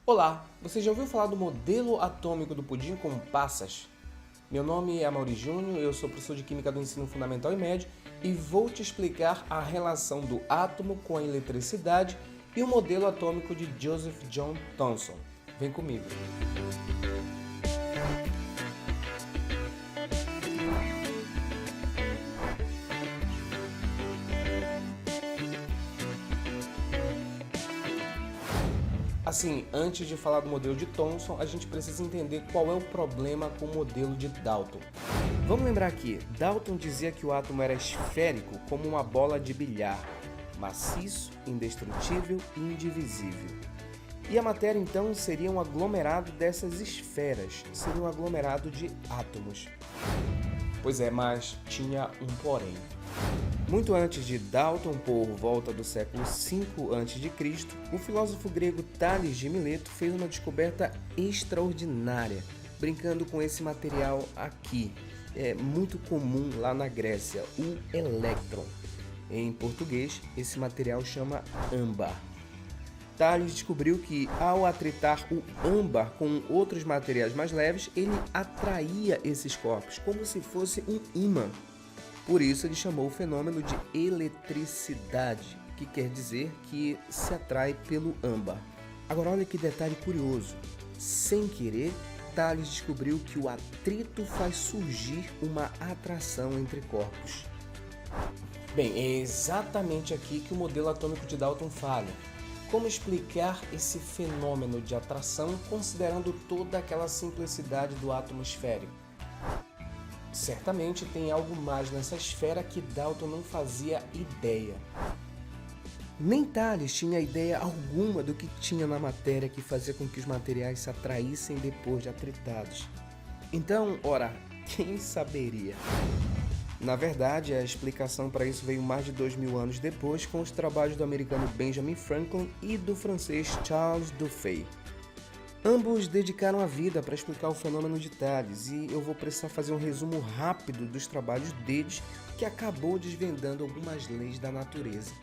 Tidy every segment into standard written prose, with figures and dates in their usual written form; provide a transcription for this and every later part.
Olá, você já ouviu falar do modelo atômico do pudim com passas? Meu nome é Amaury Júnior, eu sou professor de Química do Ensino Fundamental e Médio e vou te explicar a relação do átomo com a eletricidade e o modelo atômico de Joseph John Thomson. Vem comigo! Assim, antes de falar do modelo de Thomson, a gente precisa entender qual é o problema com o modelo de Dalton. Vamos lembrar aqui, Dalton dizia que o átomo era esférico como uma bola de bilhar, maciço, indestrutível e indivisível. E a matéria então seria um aglomerado dessas esferas, seria um aglomerado de átomos. Pois é, mas tinha um porém. Muito antes de Dalton, por volta do século V a.C., o filósofo grego Tales de Mileto fez uma descoberta extraordinária, brincando com esse material aqui. É muito comum lá na Grécia, o elétron. Em português, esse material chama âmbar. Tales descobriu que, ao atritar o âmbar com outros materiais mais leves, ele atraía esses corpos, como se fosse um ímã. Por isso ele chamou o fenômeno de eletricidade, que quer dizer que se atrai pelo âmbar. Agora olha que detalhe curioso. Sem querer, Tales descobriu que o atrito faz surgir uma atração entre corpos. Bem, é exatamente aqui que o modelo atômico de Dalton falha. Como explicar esse fenômeno de atração considerando toda aquela simplicidade do átomo esférico? Certamente tem algo mais nessa esfera que Dalton não fazia ideia. Nem Tales tinha ideia alguma do que tinha na matéria que fazia com que os materiais se atraíssem depois de atritados. Então, ora, quem saberia? Na verdade, a explicação para isso veio mais de 2000 anos depois com os trabalhos do americano Benjamin Franklin e do francês Charles Duffy. Ambos dedicaram a vida para explicar o fenômeno de Tales e eu vou precisar fazer um resumo rápido dos trabalhos deles que acabou desvendando algumas leis da natureza.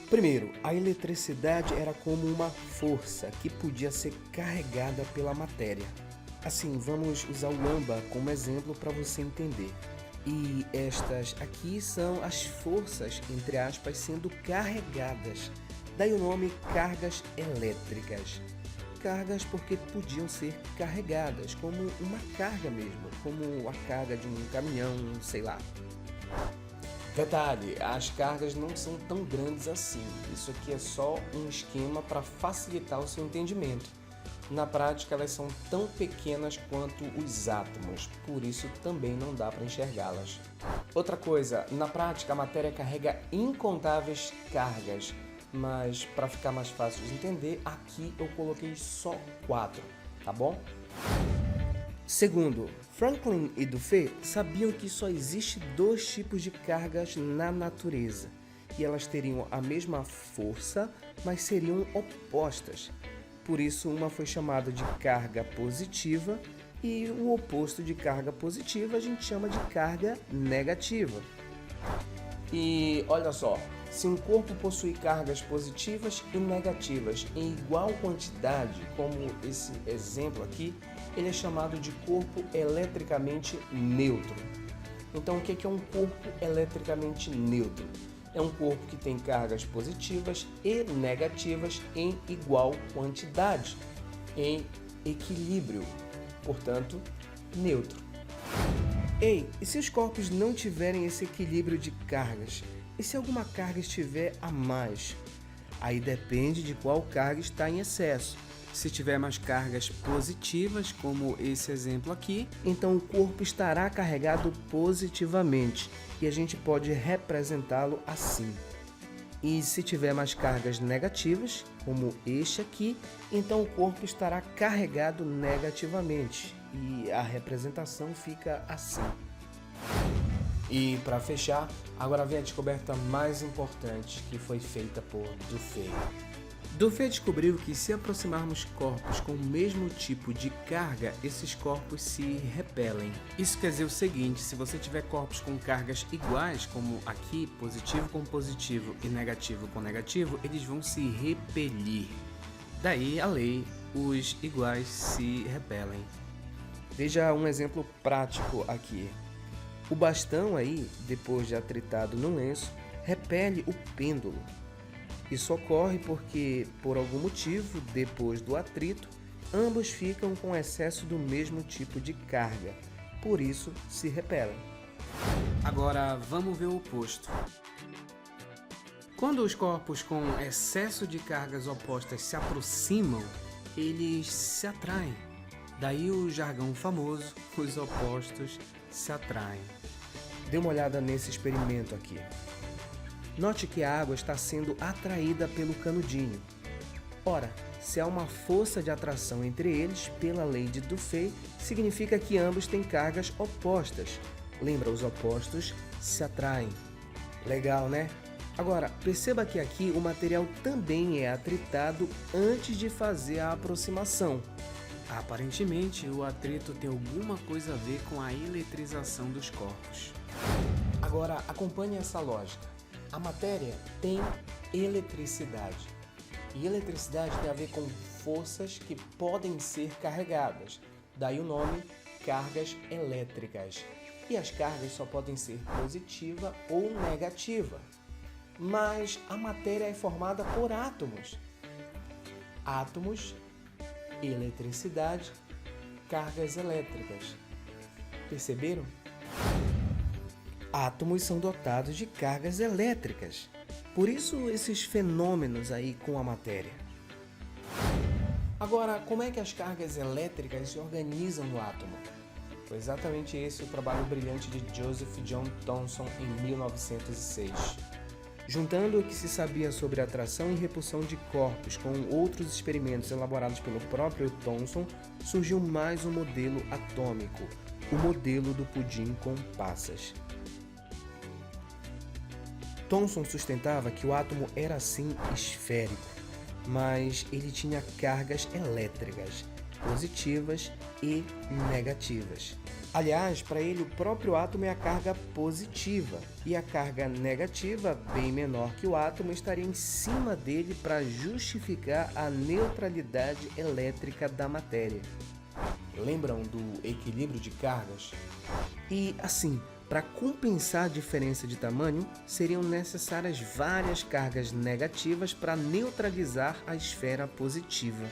Primeiro, a eletricidade era como uma força que podia ser carregada pela matéria. Assim, vamos usar o âmbar como exemplo para você entender. E estas aqui são as forças, entre aspas, sendo carregadas. Daí o nome cargas elétricas. Cargas porque podiam ser carregadas, como uma carga mesmo, como a carga de um caminhão, sei lá. Detalhe, as cargas não são tão grandes assim, isso aqui é só um esquema para facilitar o seu entendimento. Na prática elas são tão pequenas quanto os átomos, por isso também não dá para enxergá-las. Outra coisa, na prática a matéria carrega incontáveis cargas, mas para ficar mais fácil de entender, aqui eu coloquei só 4, tá bom? Segundo, Franklin e Duffy sabiam que só existe 2 tipos de cargas na natureza, e elas teriam a mesma força, mas seriam opostas. Por isso, uma foi chamada de carga positiva e o oposto de carga positiva a gente chama de carga negativa. E olha só, se um corpo possui cargas positivas e negativas em igual quantidade, como esse exemplo aqui, ele é chamado de corpo eletricamente neutro. Então, o que é um corpo eletricamente neutro? É um corpo que tem cargas positivas e negativas em igual quantidade, em equilíbrio, portanto, neutro. Ei, e se os corpos não tiverem esse equilíbrio de cargas? E se alguma carga estiver a mais? Aí depende de qual carga está em excesso. Se tiver mais cargas positivas, como esse exemplo aqui, então o corpo estará carregado positivamente e a gente pode representá-lo assim. E se tiver mais cargas negativas, como este aqui, então o corpo estará carregado negativamente e a representação fica assim. E para fechar, agora vem a descoberta mais importante que foi feita por Duffy. Duffy descobriu que se aproximarmos corpos com o mesmo tipo de carga, esses corpos se repelem. Isso quer dizer o seguinte, se você tiver corpos com cargas iguais, como aqui, positivo com positivo e negativo com negativo, eles vão se repelir. Daí a lei, os iguais se repelem. Veja um exemplo prático aqui. O bastão aí, depois de atritado no lenço, repele o pêndulo. Isso ocorre porque, por algum motivo, depois do atrito, ambos ficam com excesso do mesmo tipo de carga. Por isso, se repelem. Agora vamos ver o oposto. Quando os corpos com excesso de cargas opostas se aproximam, eles se atraem. Daí o jargão famoso, os opostos se atraem. Dê uma olhada nesse experimento aqui. Note que a água está sendo atraída pelo canudinho. Ora, se há uma força de atração entre eles, pela lei de Dufay, significa que ambos têm cargas opostas. Lembra, os opostos se atraem. Legal, né? Agora, perceba que aqui o material também é atritado antes de fazer a aproximação. Aparentemente, o atrito tem alguma coisa a ver com a eletrização dos corpos. Agora, acompanhe essa lógica. A matéria tem eletricidade. E eletricidade tem a ver com forças que podem ser carregadas. Daí o nome cargas elétricas. E as cargas só podem ser positiva ou negativa. Mas a matéria é formada por átomos. Átomos, eletricidade, cargas elétricas. Perceberam? Átomos são dotados de cargas elétricas. Por isso esses fenômenos aí com a matéria. Agora, como é que as cargas elétricas se organizam no átomo? Foi exatamente esse o trabalho brilhante de Joseph John Thomson em 1906. Juntando o que se sabia sobre atração e repulsão de corpos com outros experimentos elaborados pelo próprio Thomson, surgiu mais um modelo atômico, o modelo do pudim com passas. Thomson sustentava que o átomo era sim esférico, mas ele tinha cargas elétricas, positivas e negativas. Aliás, para ele o próprio átomo é a carga positiva e a carga negativa, bem menor que o átomo, estaria em cima dele para justificar a neutralidade elétrica da matéria. Lembram do equilíbrio de cargas? E assim, para compensar a diferença de tamanho, seriam necessárias várias cargas negativas para neutralizar a esfera positiva.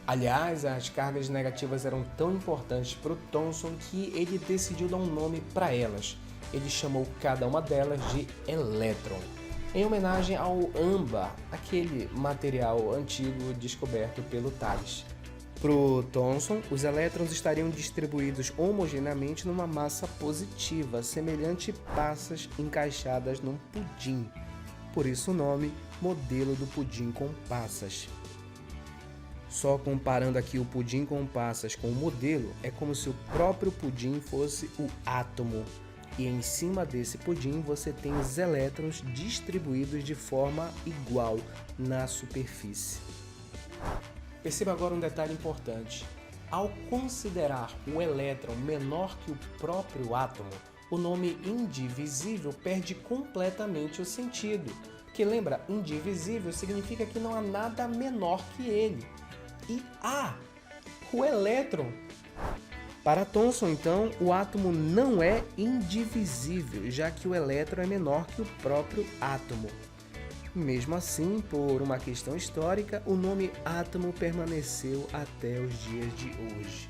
Aliás, as cargas negativas eram tão importantes para o Thomson que ele decidiu dar um nome para elas. Ele chamou cada uma delas de elétron, em homenagem ao âmbar, aquele material antigo descoberto pelo Thales. Para o Thomson, os elétrons estariam distribuídos homogeneamente numa massa positiva, semelhante a passas encaixadas num pudim. Por isso o nome, modelo do pudim com passas. Só comparando aqui o pudim com passas com o modelo, é como se o próprio pudim fosse o átomo. E em cima desse pudim você tem os elétrons distribuídos de forma igual na superfície. Perceba agora um detalhe importante. Ao considerar o elétron menor que o próprio átomo, o nome indivisível perde completamente o sentido. Porque lembra, indivisível significa que não há nada menor que ele. E o elétron. Para Thomson, então, o átomo não é indivisível, já que o elétron é menor que o próprio átomo. Mesmo assim, por uma questão histórica, o nome átomo permaneceu até os dias de hoje.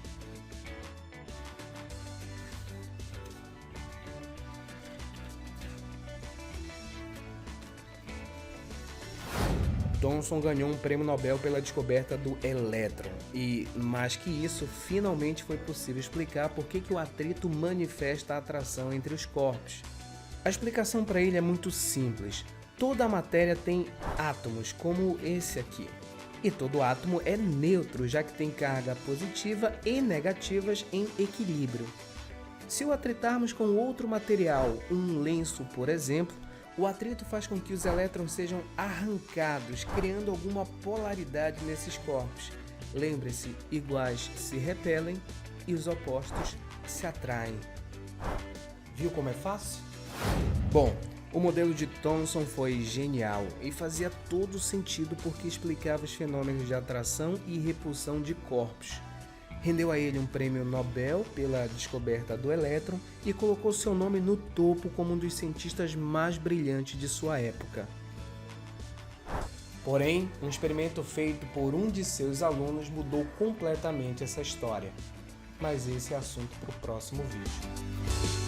Thomson ganhou um prêmio Nobel pela descoberta do elétron. E, mais que isso, finalmente foi possível explicar por que o atrito manifesta a atração entre os corpos. A explicação para ele é muito simples. Toda a matéria tem átomos, como esse aqui. E todo átomo é neutro, já que tem carga positiva e negativas em equilíbrio. Se o atritarmos com outro material, um lenço, por exemplo, o atrito faz com que os elétrons sejam arrancados, criando alguma polaridade nesses corpos. Lembre-se, iguais se repelem e os opostos se atraem. Viu como é fácil? Bom, O modelo de Thomson foi genial e fazia todo sentido porque explicava os fenômenos de atração e repulsão de corpos. Rendeu a ele um prêmio Nobel pela descoberta do elétron e colocou seu nome no topo como um dos cientistas mais brilhantes de sua época. Porém, um experimento feito por um de seus alunos mudou completamente essa história. Mas esse é assunto para o próximo vídeo.